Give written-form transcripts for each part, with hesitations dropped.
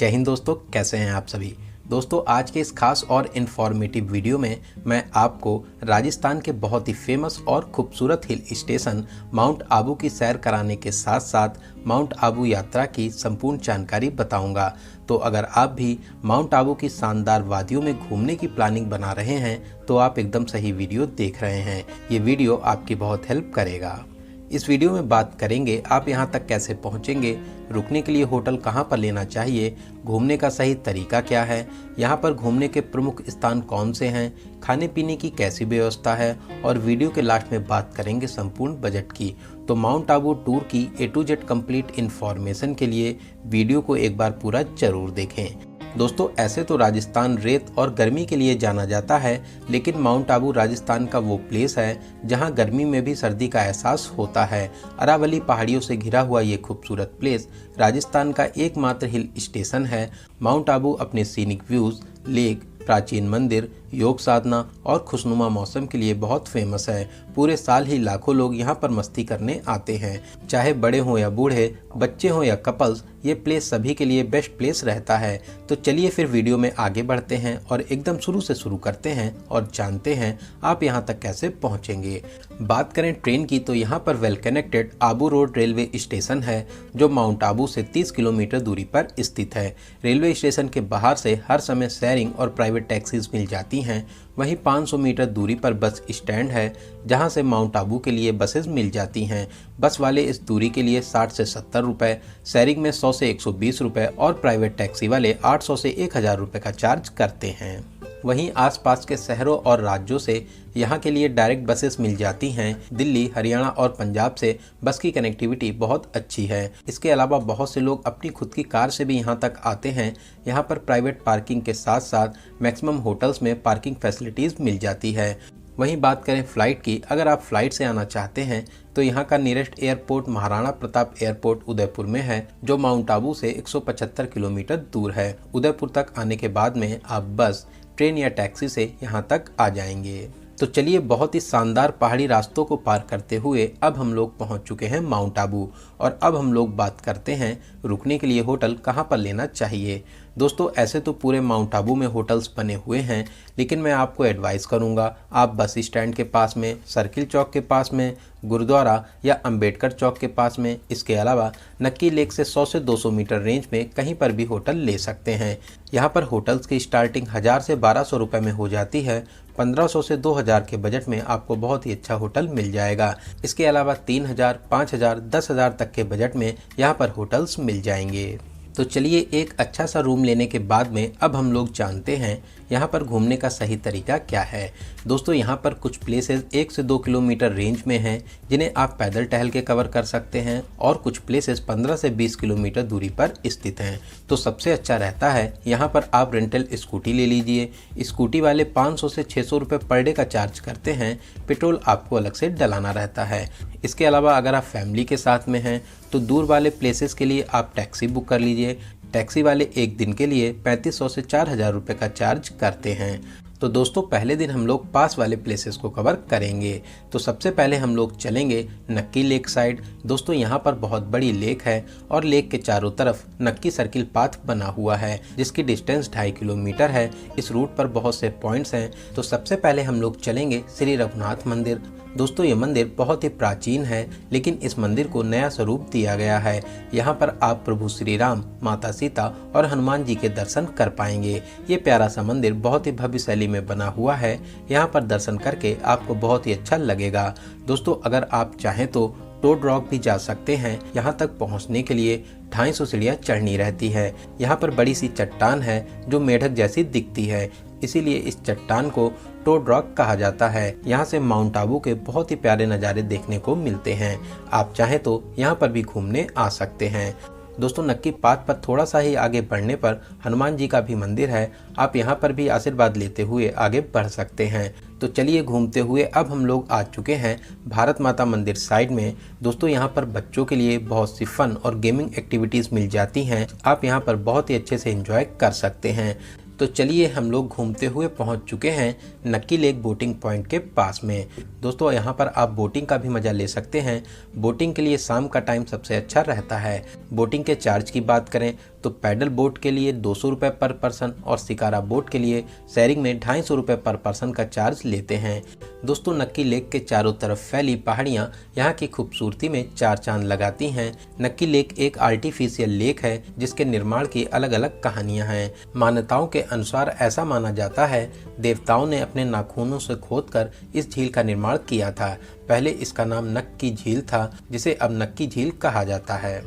जय हिंद दोस्तों, कैसे हैं आप सभी। दोस्तों आज के इस खास और इन्फॉर्मेटिव वीडियो में मैं आपको राजस्थान के बहुत ही फेमस और खूबसूरत हिल स्टेशन माउंट आबू की सैर कराने के साथ साथ माउंट आबू यात्रा की संपूर्ण जानकारी बताऊंगा। तो अगर आप भी माउंट आबू की शानदार वादियों में घूमने की प्लानिंग बना रहे हैं तो आप एकदम सही वीडियो देख रहे हैं। ये वीडियो आपकी बहुत हेल्प करेगा। इस वीडियो में बात करेंगे आप यहाँ तक कैसे पहुँचेंगे, रुकने के लिए होटल कहाँ पर लेना चाहिए, घूमने का सही तरीका क्या है, यहाँ पर घूमने के प्रमुख स्थान कौन से हैं, खाने पीने की कैसी व्यवस्था है और वीडियो के लास्ट में बात करेंगे संपूर्ण बजट की। तो माउंट आबू टूर की A to Z complete information के लिए वीडियो को एक बार पूरा जरूर देखें। दोस्तों ऐसे तो राजस्थान रेत और गर्मी के लिए जाना जाता है, लेकिन माउंट आबू राजस्थान का वो प्लेस है जहां गर्मी में भी सर्दी का एहसास होता है। अरावली पहाड़ियों से घिरा हुआ ये खूबसूरत प्लेस राजस्थान का एकमात्र हिल स्टेशन है। माउंट आबू अपने सीनिक व्यूज, लेक, प्राचीन मंदिर, योग साधना और खुशनुमा मौसम के लिए बहुत फेमस है। पूरे साल ही लाखों लोग यहाँ पर मस्ती करने आते हैं, चाहे बड़े हों या बूढ़े, बच्चे हों या कपल्स, ये प्लेस सभी के लिए बेस्ट प्लेस रहता है। तो चलिए फिर वीडियो में आगे बढ़ते हैं और एकदम शुरू से शुरू करते हैं और जानते हैं आप यहाँ तक कैसे पहुँचेंगे। बात करें ट्रेन की तो यहाँ पर well connected Abu road railway station है जो माउंट आबू से 30 किलोमीटर दूरी पर स्थित है। रेलवे स्टेशन के बाहर से हर समय शेयरिंग और प्राइवेट टैक्सीज मिल जाती हैं। वहीं 500 मीटर दूरी पर बस स्टैंड है जहां से माउंट आबू के लिए बसेस मिल जाती हैं। बस वाले इस दूरी के लिए 60 से 70 रुपये, शेयरिंग में 100 से 120 रुपये और प्राइवेट टैक्सी वाले 800 से 1000 रुपये का चार्ज करते हैं। वहीं आसपास के शहरों और राज्यों से यहाँ के लिए डायरेक्ट बसेस मिल जाती हैं। दिल्ली, हरियाणा और पंजाब से बस की कनेक्टिविटी बहुत अच्छी है। इसके अलावा बहुत से लोग अपनी खुद की कार से भी यहाँ तक आते हैं। यहाँ पर प्राइवेट पार्किंग के साथ साथ मैक्सिमम होटल्स में पार्किंग फैसिलिटीज़ मिल जाती है। वहीं बात करें फ़्लाइट की, अगर आप फ़्लाइट से आना चाहते हैं तो यहाँ का nearest airport Maharana Pratap airport Udaipur में है जो माउंट आबू से 175 किलोमीटर दूर है। उदयपुर तक आने के बाद में आप बस, ट्रेन या टैक्सी से यहाँ तक आ जाएंगे। तो चलिए बहुत ही शानदार पहाड़ी रास्तों को पार करते हुए अब हम लोग पहुँच चुके हैं माउंट आबू और अब हम लोग बात करते हैं रुकने के लिए होटल कहाँ पर लेना चाहिए। दोस्तों ऐसे तो पूरे माउंट आबू में होटल्स बने हुए हैं, लेकिन मैं आपको एडवाइस करूंगा आप बस स्टैंड के पास में, सर्किल चौक के पास में, गुरुद्वारा या अंबेडकर चौक के पास में, इसके अलावा नक्की लेक से 100 से 200 मीटर रेंज में कहीं पर भी होटल ले सकते हैं। यहाँ पर होटल्स की स्टार्टिंग 1000 से 1200 रुपये में हो जाती है। 1500 से 2000 के बजट में आपको बहुत ही अच्छा होटल मिल जाएगा। इसके अलावा 3000, 5000, 10,000 तक के बजट में यहाँ पर होटल्स मिल जाएंगे। तो चलिए एक अच्छा सा रूम लेने के बाद में अब हम लोग जानते हैं यहाँ पर घूमने का सही तरीका क्या है। दोस्तों यहाँ पर कुछ प्लेसेस 1 से 2 किलोमीटर रेंज में हैं जिन्हें आप पैदल टहल के कवर कर सकते हैं और कुछ प्लेसेस 15 से 20 किलोमीटर दूरी पर स्थित हैं। तो सबसे अच्छा रहता है यहाँ पर आप रेंटल स्कूटी ले लीजिए। स्कूटी वाले 500 से 600 रुपये पर डे का चार्ज करते हैं। पेट्रोल आपको अलग से डलाना रहता है। इसके अलावा अगर आप फैमिली के साथ में हैं तो दूर वाले प्लेसेस के लिए आप टैक्सी बुक कर लीजिए। टैक्सी वाले एक दिन के लिए 3500 से 4000 रुपये का चार्ज करते हैं। तो दोस्तों पहले दिन हम लोग पास वाले प्लेसेस को कवर करेंगे। तो सबसे पहले हम लोग चलेंगे नक्की लेक साइड। दोस्तों यहाँ पर बहुत बड़ी लेक है और लेक के चारों तरफ नक्की सर्किल पाथ बना हुआ है जिसकी डिस्टेंस 2.5 किलोमीटर है। इस रूट पर बहुत से पॉइंट्स हैं। तो सबसे पहले हम लोग चलेंगे श्री रघुनाथ मंदिर। दोस्तों ये मंदिर बहुत ही प्राचीन है, लेकिन इस मंदिर को नया स्वरूप दिया गया है। यहाँ पर आप प्रभु श्री राम, माता सीता और हनुमान जी के दर्शन कर पाएंगे। ये प्यारा सा मंदिर बहुत ही भव्य शैली में बना हुआ है। यहाँ पर दर्शन करके आपको बहुत ही अच्छा लगेगा। दोस्तों अगर आप चाहें तो टोड रॉक भी जा सकते हैं। यहाँ तक पहुँचने के लिए 250 सीढ़ियाँ चढ़नी रहती है। यहाँ पर बड़ी सी चट्टान है जो मेढक जैसी दिखती है, इसीलिए इस चट्टान को टोड रॉक कहा जाता है। यहाँ से माउंट आबू के बहुत ही प्यारे नज़ारे देखने को मिलते हैं। आप चाहें तो यहाँ पर भी घूमने आ सकते हैं। दोस्तों नक्की पाथ पर थोड़ा सा ही आगे बढ़ने पर हनुमान जी का भी मंदिर है। आप यहाँ पर भी आशीर्वाद लेते हुए आगे बढ़ सकते हैं। तो चलिए घूमते हुए अब हम लोग आ चुके हैं भारत माता मंदिर साइड में। दोस्तों यहाँ पर बच्चों के लिए बहुत सी फन और गेमिंग एक्टिविटीज़ मिल जाती हैं। आप यहाँ पर बहुत ही अच्छे से एंजॉय कर सकते हैं। तो तो चलिए हम लोग घूमते हुए पहुंच चुके हैं नक्की लेक बोटिंग पॉइंट के पास में। दोस्तों यहाँ पर आप बोटिंग का भी मज़ा ले सकते हैं। बोटिंग के लिए शाम का टाइम सबसे अच्छा रहता है। बोटिंग के चार्ज की बात करें तो पैडल बोट के लिए 200 रुपये पर पर्सन और शिकारा बोट के लिए शेयरिंग में 250 रुपये पर पर्सन का चार्ज लेते हैं। दोस्तों नक्की लेक के चारों तरफ फैली पहाड़ियाँ यहाँ की खूबसूरती में चार चांद लगाती हैं। नक्की लेक एक आर्टिफिशियल लेक है जिसके निर्माण की अलग अलग कहानियाँ हैं। मान्यताओं के अनुसार ऐसा माना जाता है देवताओं ने अपने नाखूनों से खोदकर इस झील का निर्माण किया था। पहले इसका नाम नक्की झील था जिसे अब नक्की झील कहा जाता है।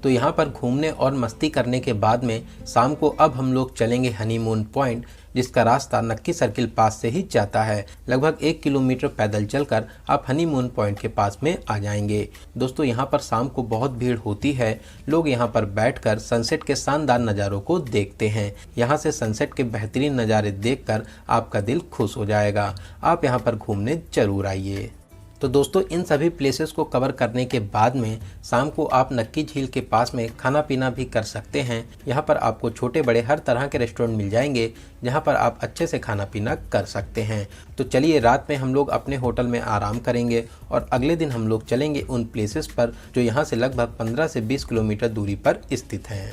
तो यहाँ पर घूमने और मस्ती करने के बाद में शाम को अब हम लोग चलेंगे हनीमून पॉइंट, जिसका रास्ता नक्की सर्किल पास से ही जाता है। लगभग 1 किलोमीटर पैदल चलकर आप हनीमून पॉइंट के पास में आ जाएंगे। दोस्तों यहाँ पर शाम को बहुत भीड़ होती है। लोग यहाँ पर बैठकर सनसेट के शानदार नज़ारों को देखते हैं। यहाँ से सनसेट के बेहतरीन नज़ारे देखकर आपका दिल खुश हो जाएगा। आप यहाँ पर घूमने जरूर आइए। तो दोस्तों इन सभी प्लेसेस को कवर करने के बाद में शाम को आप नक्की झील के पास में खाना पीना भी कर सकते हैं। यहाँ पर आपको छोटे बड़े हर तरह के रेस्टोरेंट मिल जाएंगे जहाँ पर आप अच्छे से खाना पीना कर सकते हैं। तो चलिए रात में हम लोग अपने होटल में आराम करेंगे और अगले दिन हम लोग चलेंगे उन प्लेसेस पर जो यहाँ से लगभग 15 से 20 किलोमीटर दूरी पर स्थित हैं।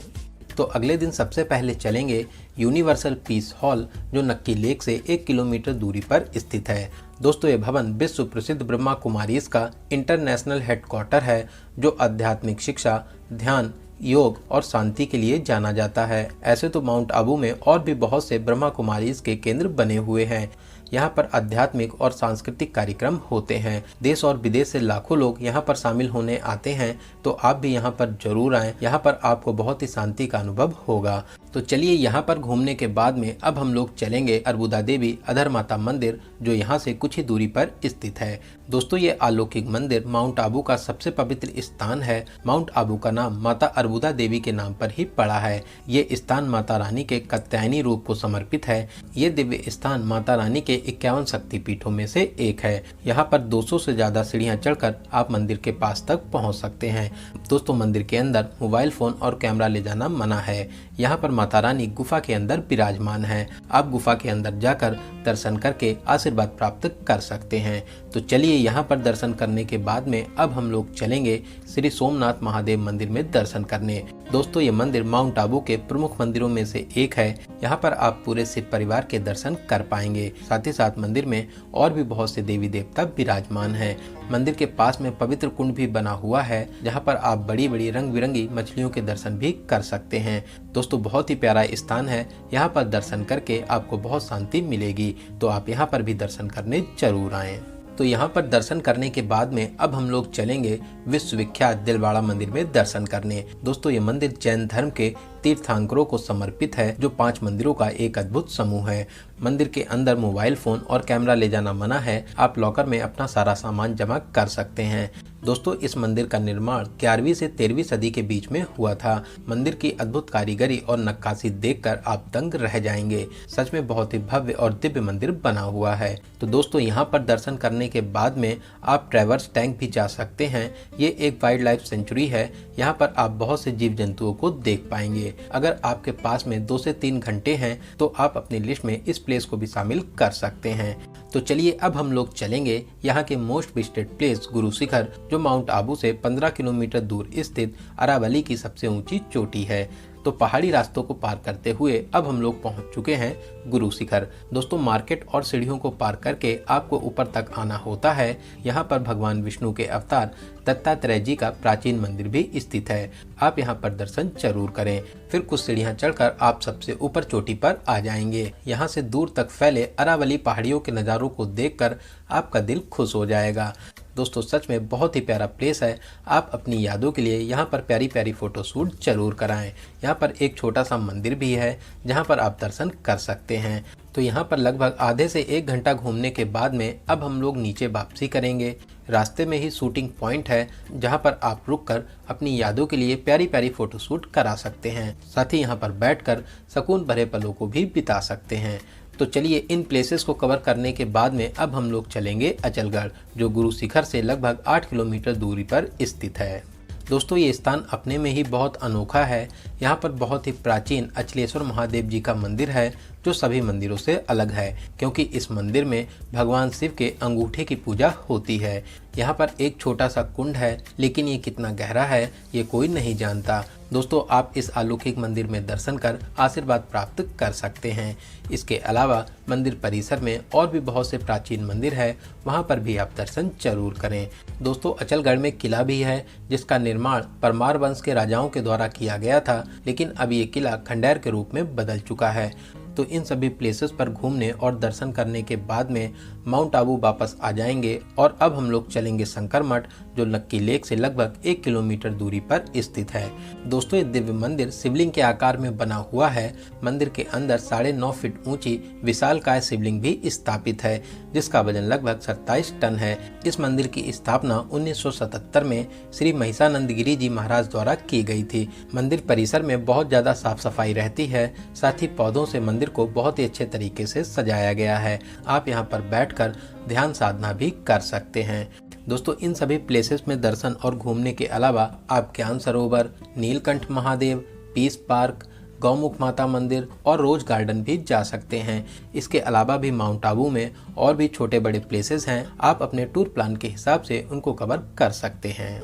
तो अगले दिन सबसे पहले चलेंगे यूनिवर्सल पीस हॉल जो नक्की लेक से 1 किलोमीटर दूरी पर स्थित है। दोस्तों ये भवन विश्व प्रसिद्ध ब्रह्मा कुमारीज का इंटरनेशनल हेडक्वार्टर है जो आध्यात्मिक शिक्षा, ध्यान, योग और शांति के लिए जाना जाता है। ऐसे तो माउंट आबू में और भी बहुत से ब्रह्मा कुमारीज के केंद्र बने हुए हैं। यहाँ पर आध्यात्मिक और सांस्कृतिक कार्यक्रम होते हैं। देश और विदेश से लाखों लोग यहाँ पर शामिल होने आते हैं। तो आप भी यहाँ पर जरूर आएं। यहाँ पर आपको बहुत ही शांति का अनुभव होगा। तो चलिए यहाँ पर घूमने के बाद में अब हम लोग चलेंगे अर्बुदा देवी अधर माता मंदिर जो यहाँ से कुछ ही दूरी पर स्थित है। दोस्तों ये अलौकिक मंदिर माउंट आबू का सबसे पवित्र स्थान है। माउंट आबू का नाम माता अर्बुदा देवी के नाम पर ही पड़ा है। ये स्थान माता रानी के कात्यायनी रूप को समर्पित है। ये दिव्य स्थान माता रानी के 51 शक्तिपीठों में से एक है। यहाँ पर 200 से ज्यादा सीढ़ियाँ चढ़कर आप मंदिर के पास तक पहुँच सकते हैं। दोस्तों मंदिर के अंदर मोबाइल फोन और कैमरा ले जाना मना है। यहाँ पर माता रानी गुफा के अंदर विराजमान है। आप गुफा के अंदर जाकर दर्शन करके आशीर्वाद प्राप्त कर सकते हैं। तो चलिए यहाँ पर दर्शन करने के बाद में अब हम लोग चलेंगे श्री सोमनाथ महादेव मंदिर में दर्शन करने। दोस्तों ये मंदिर माउंट आबू के प्रमुख मंदिरों में से एक है। यहाँ पर आप पूरे सिख परिवार के दर्शन कर पाएंगे। साथ ही साथ मंदिर में और भी बहुत से देवी देवता विराजमान हैं। मंदिर के पास में पवित्र कुंड भी बना हुआ है जहाँ पर आप बड़ी बड़ी रंग बिरंगी मछलियों के दर्शन भी कर सकते हैं। दोस्तों बहुत ही प्यारा स्थान है। यहाँ पर दर्शन करके आपको बहुत शांति मिलेगी। तो आप यहाँ पर भी दर्शन करने जरूर आएं। तो यहाँ पर दर्शन करने के बाद में अब हम लोग चलेंगे विश्वविख्यात दिलवाड़ा मंदिर में दर्शन करने। दोस्तों ये मंदिर जैन धर्म के तीर्थंकरों को समर्पित है जो 5 मंदिरों का एक अद्भुत समूह है। मंदिर के अंदर मोबाइल फोन और कैमरा ले जाना मना है। आप लॉकर में अपना सारा सामान जमा कर सकते हैं। दोस्तों इस मंदिर का निर्माण 11वीं से 13वीं सदी के बीच में हुआ था। मंदिर की अद्भुत कारीगरी और नक्काशी देखकर आप दंग रह जाएंगे। सच में बहुत ही भव्य और दिव्य मंदिर बना हुआ है। तो दोस्तों यहाँ पर दर्शन करने के बाद में आप ट्रैवर्स टैंक भी जा सकते हैं। ये एक वाइल्ड लाइफ सेंचुरी है। यहाँ पर आप बहुत से जीव जंतुओं को देख पाएंगे। अगर आपके पास में 2 से 3 घंटे हैं तो आप अपनी लिस्ट में इस प्लेस को भी शामिल कर सकते हैं। तो चलिए अब हम लोग चलेंगे यहाँ के most visited place Guru Shikhar जो माउंट आबू से 15 किलोमीटर दूर स्थित अरावली की सबसे ऊंची चोटी है। तो पहाड़ी रास्तों को पार करते हुए अब हम लोग पहुंच चुके हैं गुरु शिखर। दोस्तों मार्केट और सीढ़ियों को पार करके आपको ऊपर तक आना होता है। यहाँ पर भगवान विष्णु के अवतार दत्तात्रेय जी का प्राचीन मंदिर भी स्थित है। आप यहाँ पर दर्शन जरूर करें। फिर कुछ सीढ़ियाँ चढ़कर आप सबसे ऊपर चोटी पर आ जाएंगे। यहाँ से दूर तक फैले अरावली पहाड़ियों के नज़ारों को देखकर आपका दिल खुश हो जाएगा। दोस्तों सच में बहुत ही प्यारा प्लेस है। आप अपनी यादों के लिए यहाँ पर प्यारी प्यारी फोटो शूट जरूर कराएं। यहाँ पर एक छोटा सा मंदिर भी है जहाँ पर आप दर्शन कर सकते हैं। तो यहाँ पर लगभग आधे से 1 घंटा घूमने के बाद में अब हम लोग नीचे वापसी करेंगे। रास्ते में ही शूटिंग पॉइंट है जहाँ पर आप रुककर अपनी यादों के लिए प्यारी प्यारी फोटो शूट करा सकते हैं। साथ ही यहाँ पर बैठकर सुकून भरे पलों को भी बिता सकते हैं। तो चलिए इन प्लेसेस को कवर करने के बाद में अब हम लोग चलेंगे अचलगढ़ जो गुरु शिखर से लगभग 8 किलोमीटर दूरी पर स्थित है। दोस्तों ये स्थान अपने में ही बहुत अनोखा है। यहाँ पर बहुत ही प्राचीन अचलेश्वर महादेव जी का मंदिर है जो सभी मंदिरों से अलग है, क्योंकि इस मंदिर में भगवान शिव के अंगूठे की पूजा होती है। यहाँ पर एक छोटा सा कुंड है, लेकिन ये कितना गहरा है ये कोई नहीं जानता। दोस्तों आप इस अलौकिक मंदिर में दर्शन कर आशीर्वाद प्राप्त कर सकते हैं। इसके अलावा मंदिर परिसर में और भी बहुत से प्राचीन मंदिर है, वहाँ पर भी आप दर्शन जरूर करें। दोस्तों अचलगढ़ में किला भी है जिसका निर्माण परमार वंश के राजाओं के द्वारा किया गया था, लेकिन अब ये किला खंडहर के रूप में बदल चुका है। तो इन सभी प्लेसेस पर घूमने और दर्शन करने के बाद में माउंट आबू वापस आ जाएंगे और अब हम लोग चलेंगे शंकर मठ, जो लक्की लेक से लगभग 1 किलोमीटर दूरी पर स्थित है। दोस्तों ये दिव्य मंदिर शिवलिंग के आकार में बना हुआ है। मंदिर के अंदर 9.5 फीट ऊंची विशालकाय शिवलिंग भी स्थापित है, जिसका वजन लगभग 27 टन है। इस मंदिर की स्थापना 1977 में श्री महिषानंद गिरी जी महाराज द्वारा की गई थी। मंदिर परिसर में बहुत ज्यादा साफ सफाई रहती है, साथ ही पौधों से मंदिर को बहुत ही अच्छे तरीके से सजाया गया है। आप यहाँ पर बैठकर ध्यान साधना भी कर सकते हैं। दोस्तों इन सभी प्लेसेस में दर्शन और घूमने के अलावा आप ज्ञान सरोवर, नीलकंठ महादेव, पीस पार्क, गौमुख माता मंदिर और रोज गार्डन भी जा सकते हैं। इसके अलावा भी माउंट आबू में और भी छोटे बड़े प्लेसेस हैं, आप अपने टूर प्लान के हिसाब से उनको कवर कर सकते हैं।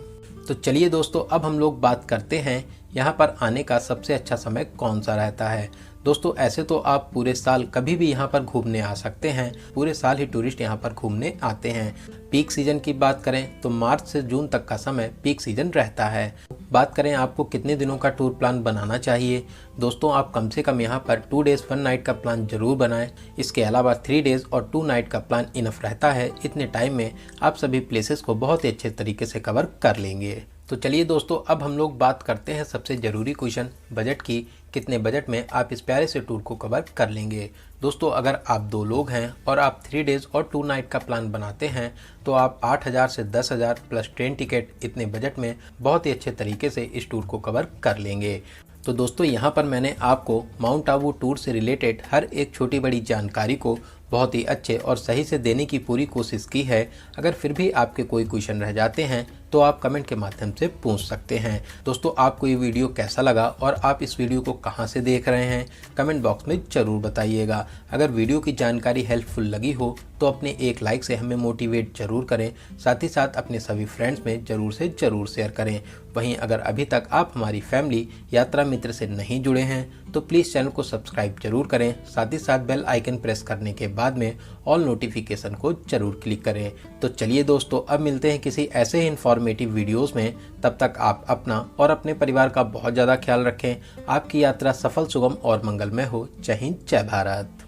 तो चलिए दोस्तों अब हम लोग बात करते हैं यहाँ पर आने का सबसे अच्छा समय कौन सा रहता है। दोस्तों ऐसे तो आप पूरे साल कभी भी यहाँ पर घूमने आ सकते हैं, पूरे साल ही टूरिस्ट यहाँ पर घूमने आते हैं। पीक सीजन की बात करें तो मार्च से जून तक का समय पीक सीजन रहता है। बात करें आपको कितने दिनों का टूर प्लान बनाना चाहिए, दोस्तों आप कम से कम यहाँ पर 2 डेज 1 नाइट का प्लान जरूर बनाएं। इसके अलावा 3 डेज और 2 नाइट का प्लान इनफ रहता है। इतने टाइम में आप सभी प्लेसेस को बहुत ही अच्छे तरीके से कवर कर लेंगे। तो चलिए दोस्तों अब हम लोग बात करते हैं सबसे ज़रूरी क्वेश्चन बजट की। कितने बजट में आप इस प्यारे से टूर को कवर कर लेंगे। दोस्तों अगर आप 2 लोग हैं और आप 3 डेज और 2 नाइट का प्लान बनाते हैं तो आप 8,000 से 10,000 प्लस ट्रेन टिकट इतने बजट में बहुत ही अच्छे तरीके से इस टूर को कवर कर लेंगे। तो दोस्तों यहाँ पर मैंने आपको माउंट आबू टूर से रिलेटेड हर एक छोटी बड़ी जानकारी को बहुत ही अच्छे और सही से देने की पूरी कोशिश की है। अगर फिर भी आपके कोई क्वेश्चन रह जाते हैं तो आप कमेंट के माध्यम से पूछ सकते हैं। दोस्तों आपको ये वीडियो कैसा लगा और आप इस वीडियो को कहाँ से देख रहे हैं कमेंट बॉक्स में ज़रूर बताइएगा। अगर वीडियो की जानकारी हेल्पफुल लगी हो तो अपने एक लाइक से हमें मोटिवेट जरूर करें, साथ ही साथ अपने सभी फ्रेंड्स में ज़रूर से ज़रूर शेयर करें। वहीं अगर अभी तक आप हमारी फैमिली यात्रा मित्र से नहीं जुड़े हैं तो प्लीज़ चैनल को सब्सक्राइब जरूर करें, साथ ही साथ बेल आइकन प्रेस करने के बाद में ऑल नोटिफिकेशन को जरूर क्लिक करें। तो चलिए दोस्तों अब मिलते हैं किसी ऐसे ही इन्फॉर्मेटिव वीडियोस में। तब तक आप अपना और अपने परिवार का बहुत ज़्यादा ख्याल रखें। आपकी यात्रा सफल, सुगम और मंगलमय हो। जय हिंद, जय भारत।